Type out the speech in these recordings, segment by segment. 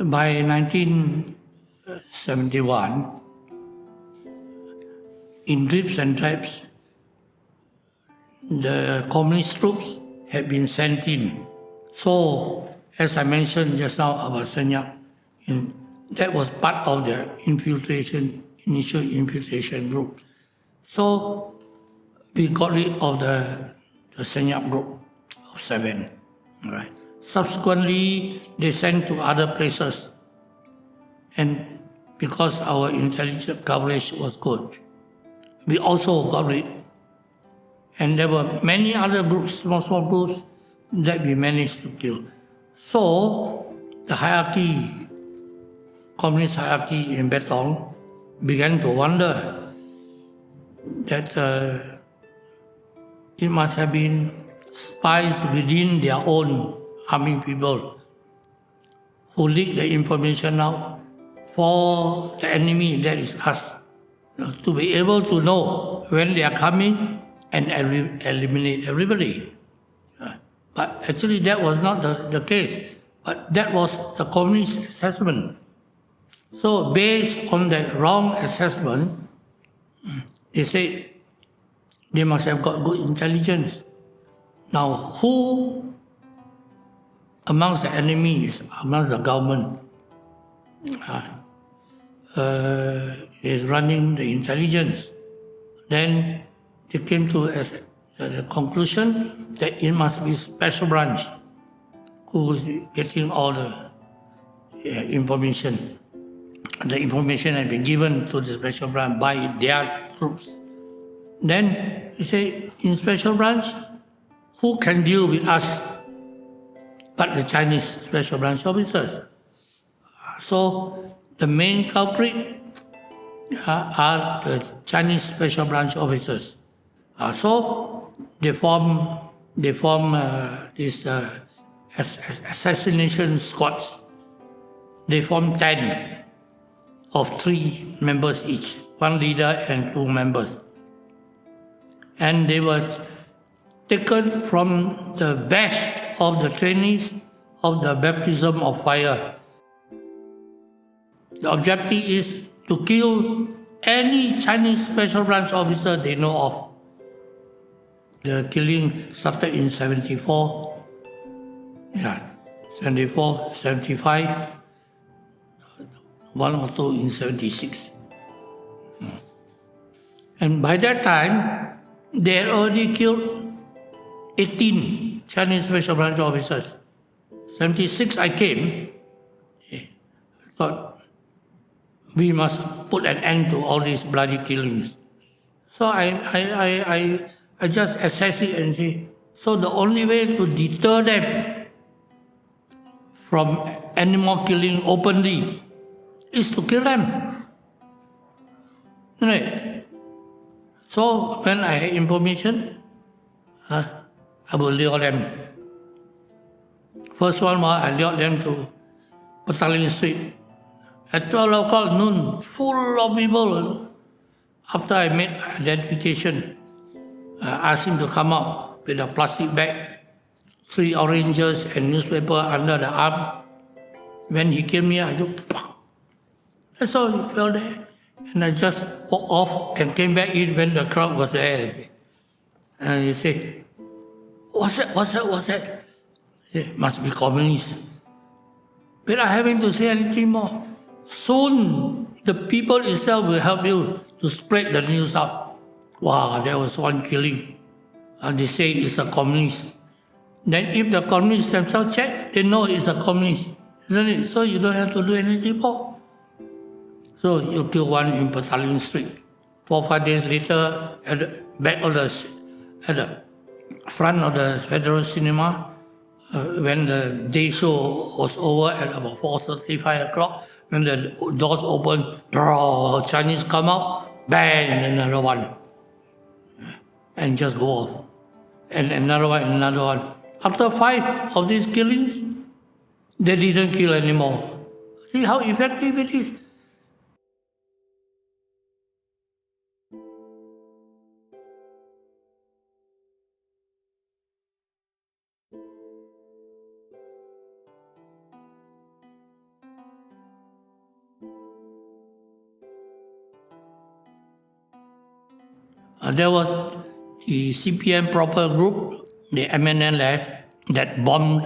by 1971, in drips and drabs, the communist troops had been sent in. So, as I mentioned just now about Senyap, that was part of the initial infiltration group. So, we got rid of the Senyap group of 7. Right. Subsequently, they sent to other places. And because our intelligence coverage was good, we also got rid. And there were many other groups, small groups, that we managed to kill. So, the hierarchy, communist hierarchy in Betong, began to wonder that it must have been spies within their own army people who leaked the information out for the enemy, that is us, to be able to know when they are coming and eliminate everybody. But actually that was not the case, but that was the communist assessment. So based on that wrong assessment, they said they must have got good intelligence. Now, who amongst the enemies, amongst the government, is running the intelligence? Then they came to the conclusion that it must be special branch who is getting all the information. The information had been given to the special branch by their troops. Then they say, in special branch, who can deal with us but the Chinese special branch officers? So the main culprit are the Chinese special branch officers. So they form these assassination squads. They form 10 of 3 members each, 1 leader and 2 members. And they were taken from the best of the trainees of the baptism of fire. The objective is to kill any Chinese special branch officer they know of. The killing started in 74, 74, 75, 1 or 2 in 76. And by that time, they had already killed 18 Chinese special branch officers. 76 I came, I thought we must put an end to all these bloody killings. So I just assess it and say, so the only way to deter them from animal killing openly is to kill them. Right? So when I had information, I will lure them. First one was I lured them to Petaling Street. At 12 o'clock noon, full of people. After I made identification, I asked him to come out with a plastic bag, 3 oranges and newspaper under the arm. When he came here, I just, that's all, he fell there. And I just walked off and came back in when the crowd was there. And he said, what's that? I said, must be communist. Without having to say anything more. Soon, the people itself will help you to spread the news out. Wow, there was one killing. And they say it's a communist. Then if the communists themselves check, they know it's a communist. Isn't it? So you don't have to do anything more. So you kill one in Petaling Street. 4 or 5 days later, at the back of at the front of the Federal Cinema, when the day show was over at about 4:35 o'clock, when the doors open, Chinese come out, bang, another one, and just go off, and another one. After 5 of these killings, they didn't kill anymore. See how effective it is. There was the CPM proper group, the MNLF, that bombed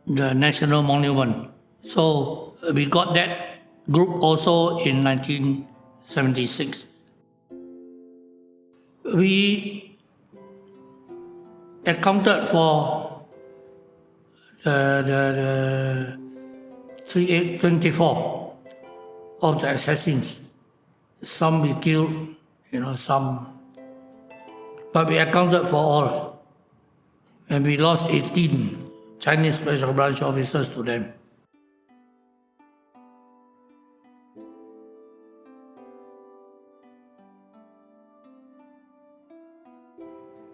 the National Monument. So we got that group also in 1976. We accounted for the 3824 of the assassins. Some we killed, some, but we accounted for all. And we lost 18 Chinese special branch officers to them.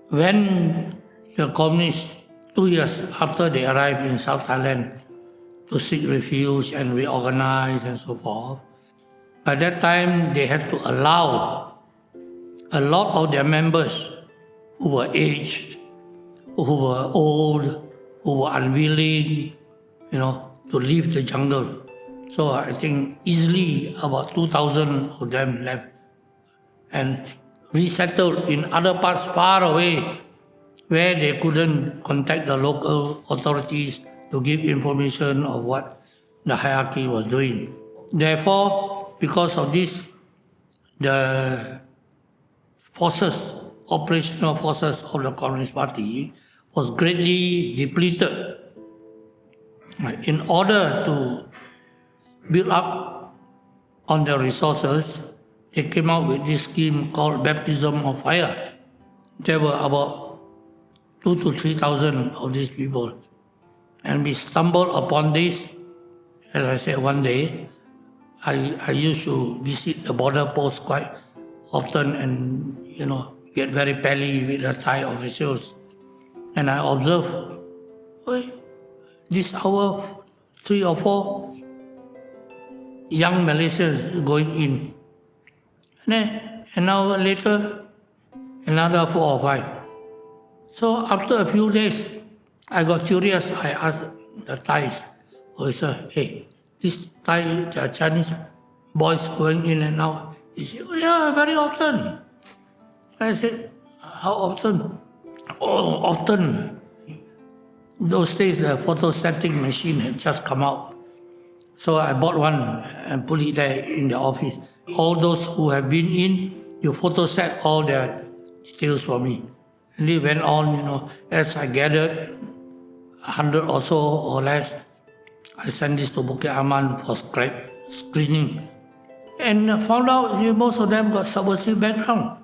When the Komunis, 2 years after they arrived in South Thailand to seek refuge and reorganize and so forth, by that time they had to allow a lot of their members who were aged, who were old, who were unwilling, to leave the jungle. So I think easily about 2,000 of them left and resettled in other parts far away where they couldn't contact the local authorities to give information of what the hierarchy was doing. Therefore, because of this, the forces, operational forces of the Communist Party was greatly depleted. In order to build up on their resources, they came out with this scheme called Baptism of Fire. There were about 2,000 to 3,000 of these people. And we stumbled upon this, as I said, one day. I used to visit the border post quite often and, get very pally with the Thai officials. And I observed, this hour, 3 or 4 young Malaysians going in. An hour later, another 4 or 5. So after a few days, I got curious. I asked the Thais, sir, hey, this the Chinese boys going in and out? He said, yeah, very often. I said, how often? Oh, often. Those days, the photostatic machine had just come out. So I bought one and put it there in the office. All those who have been in, you photostat all their details for me. And it went on, as I gathered 100 or so or less, I sent this to Bukit Aman for screening. And found out most of them got subversive background,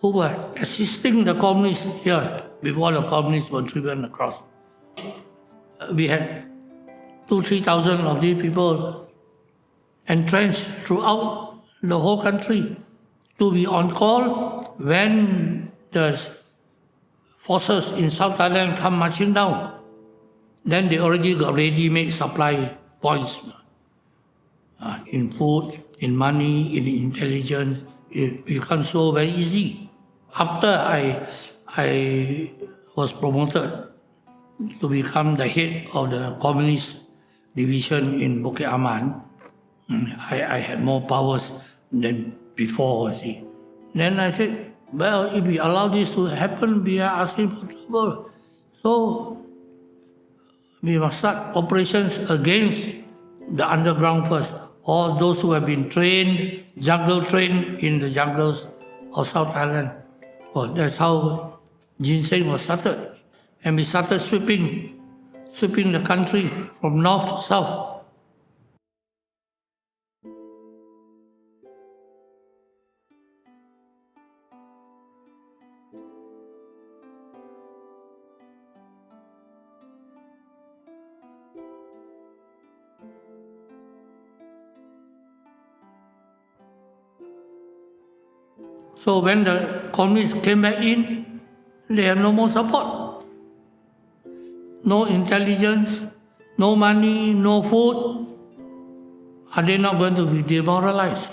who were assisting the communists here before the communists were driven across. We had 2,000-3,000 of these people entrenched throughout the whole country to be on call when the forces in South Thailand come marching down. Then they already got ready-made supply points in food, in money, in intelligence. It becomes so very easy. After I was promoted to become the head of the Communist division in Bukit Aman, I had more powers than before, see. Then I said, well, if we allow this to happen, we are asking for trouble. So we must start operations against the underground first. All those who have been trained, jungle trained in the jungles of South Thailand. Well, that's how Ginseng was started. And we started sweeping the country from north to south. So when the communists came back in, they have no more support. No intelligence, no money, no food. Are they not going to be demoralized?